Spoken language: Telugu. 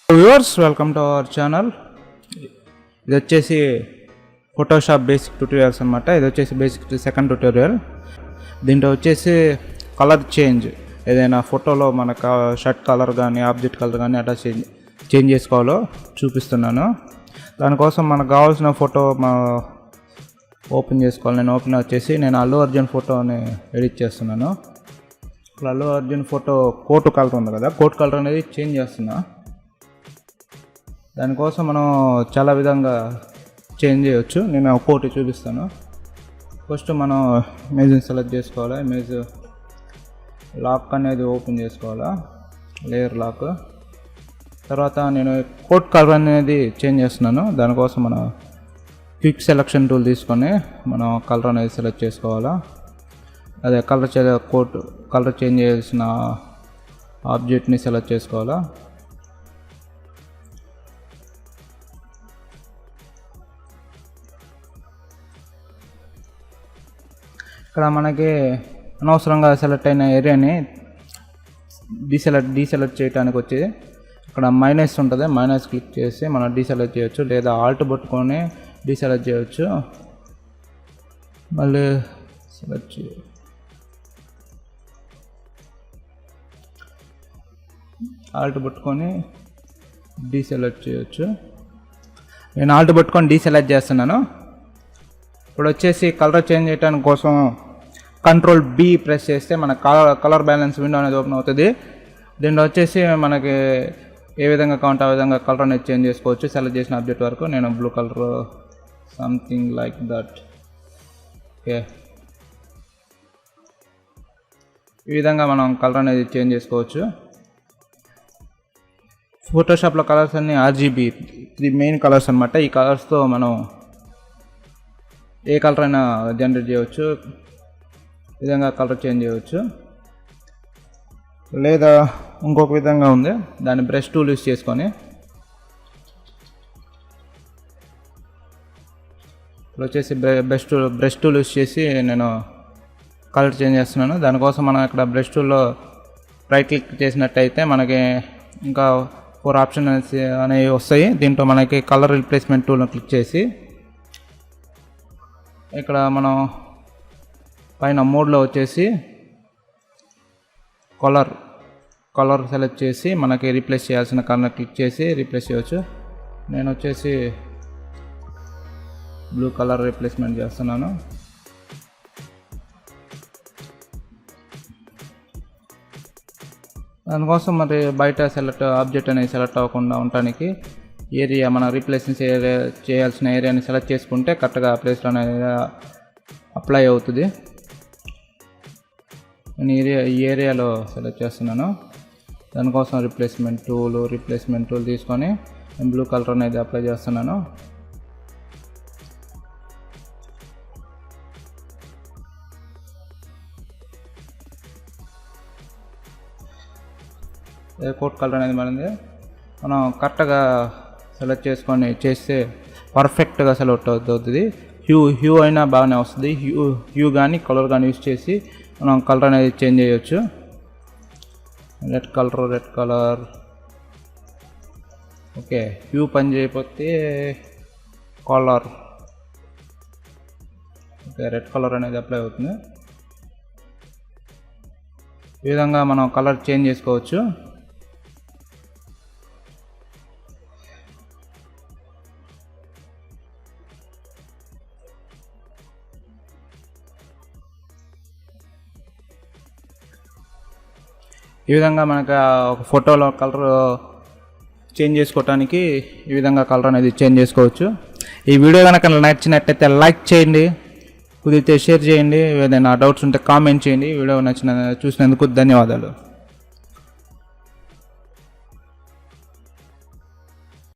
Viewers, welcome to our channel. ఇది వచ్చేసి ఫోటోషాప్ బేసిక్ ట్యూటోరియల్స్ అనమాట. ఇది వచ్చేసి బేసిక్ సెకండ్ ట్యూటోరియల్. దీంట్లో వచ్చేసి కలర్ చేంజ్, ఏదైనా ఫోటోలో మనకు షర్ట్ కలర్ కానీ ఆబ్జెక్ట్ కలర్ కానీ అట్లా చేంజ్ చేసుకోవాలో చూపిస్తున్నాను. దానికోసం మనకు కావాల్సిన ఫోటో ఓపెన్ చేసుకోవాలి. నేను అల్లు అర్జున్ ఫోటోని ఎడిట్ చేస్తున్నాను. ఇప్పుడు Allu Arjun photo coat colour ఉంది కదా, కోట్ కలర్ అనేది చేంజ్ చేస్తున్నా. దానికోసం మనం చాలా విధంగా చేంజ్ చేయవచ్చు. నేను ఒక్కోటి చూపిస్తాను. ఫస్ట్ మనం ఇమేజ్ని సెలెక్ట్ చేసుకోవాలి. ఇమేజ్ లాక్ అనేది ఓపెన్ చేసుకోవాలా, లేయర్ లాక్. తర్వాత నేను కోట్ కలర్ అనేది చేంజ్ చేస్తున్నాను. దానికోసం మనం క్విక్ సెలెక్షన్ టూల్ తీసుకొని మనం కలర్ అనేది సెలెక్ట్ చేసుకోవాలా. అదే కోట్ కలర్ చేంజ్ చేయాల్సిన ఆబ్జెక్ట్ని సెలెక్ట్ చేసుకోవాలా. ఇక్కడ మనకి అనవసరంగా సెలెక్ట్ అయిన ఏరియాని డీసెలెక్ట్ చేయడానికి వచ్చి ఇక్కడ మైనస్ ఉంటుంది. మైనస్ క్లిక్ చేసి మనం డీసెలెక్ట్ చేయొచ్చు, లేదా ఆల్ట్ పట్టుకొని డీసెలెక్ట్ చేయొచ్చు. మళ్ళీ సెలెక్ట్ ఆల్ట్ పట్టుకొని డీసెలెక్ట్ చేయొచ్చు. నేను ఆల్ట్ పట్టుకొని డీసెలెక్ట్ చేస్తున్నాను. ఇప్పుడు వచ్చేసి కలర్ చేంజ్ చేయడానికి కోసం కంట్రోల్ బి ప్రెస్ చేస్తే మన కలర్ బ్యాలెన్స్ విండో అనేది ఓపెన్ అవుతుంది. దీంట్లో వచ్చేసి మనకి ఏ విధంగా కావాలంటే ఆ విధంగా కలర్ అనేది చేంజ్ చేసుకోవచ్చు. సెలెక్ట్ చేసిన ఆబ్జెక్ట్ వరకు నేను blue colour something like that. Okay, ఈ విధంగా మనం కలర్ అనేది చేంజ్ చేసుకోవచ్చు. ఫోటోషాప్లో కలర్స్ అన్నీ RGB, ఇది మెయిన్ కలర్స్ అనమాట. ఈ కలర్స్తో మనం ఏ కలర్ అయినా జనరేట్ చేయవచ్చు, ఈ విధంగా కలర్ చేంజ్ చేయవచ్చు. లేదా ఇంకొక విధంగా ఉంది, దాన్ని బ్రష్ టూల్ యూస్ చేసుకొని ఇప్పుడు వచ్చేసి బ్రష్ టూల్ యూస్ చేసి నేను కలర్ చేంజ్ చేస్తున్నాను. దానికోసం మనం ఇక్కడ బ్రష్ టూల్లో రైట్ క్లిక్ చేసినట్టయితే మనకి ఇంకా 4 ఆప్షన్స్ అనేవి వస్తాయి. దీంట్లో మనకి కలర్ రీప్లేస్మెంట్ టూల్ని క్లిక్ చేసి ఇక్కడ మనం పైన మోడ్లో వచ్చేసి కలర్ సెలెక్ట్ చేసి మనకి రీప్లేస్ చేయాల్సిన కలర్ క్లిక్ చేసి రీప్లేస్ చేయవచ్చు. నేను వచ్చేసి బ్లూ కలర్ రీప్లేస్మెంట్ చేస్తున్నాను. దానికోసం మరి బయట ఆబ్జెక్ట్ అనేది సెలెక్ట్ అవ్వకుండా ఉండటానికి ఏరియా మనం రీప్లేస్ చేయాల్సిన ఏరియాని సెలెక్ట్ చేసుకుంటే కరెక్ట్గా ప్లేస్లో అనేది అప్లై అవుతుంది. నేను ఈ ఏరియాలో సెలెక్ట్ చేస్తున్నాను. దానికోసం రీప్లేస్మెంట్ టూల్ తీసుకొని నేను బ్లూ కలర్ అనేది అప్లై చేస్తున్నాను. కోట్ కలర్ అనేది మనం కరెక్ట్గా సెలెక్ట్ చేసుకొని చేస్తే పర్ఫెక్ట్గా సెలెక్ట్ అవుతుంది. హ్యూ అయినా బాగానే వస్తుంది. హ్యూ కానీ కలర్ కానీ యూస్ చేసి మనం కలర్ అనేది చేంజ్ చేయొచ్చు. Red colour okay. హ్యూ పని చేయకపోతే కలర్ ఓకే, రెడ్ కలర్ అనేది అప్లై అవుతుంది. ఈ విధంగా మనం కలర్ చేంజ్ చేసుకోవచ్చు. ఈ విధంగా మనకు ఒక ఫోటోలో కలర్ చేంజ్ చేసుకోవటానికి ఈ విధంగా కలర్ అనేది చేంజ్ చేసుకోవచ్చు. ఈ వీడియో కనుక నచ్చినట్టయితే లైక్ చేయండి, కుదిరితే షేర్ చేయండి. ఏదైనా డౌట్స్ ఉంటే కామెంట్ చేయండి. వీడియో చూసినందుకు ధన్యవాదాలు.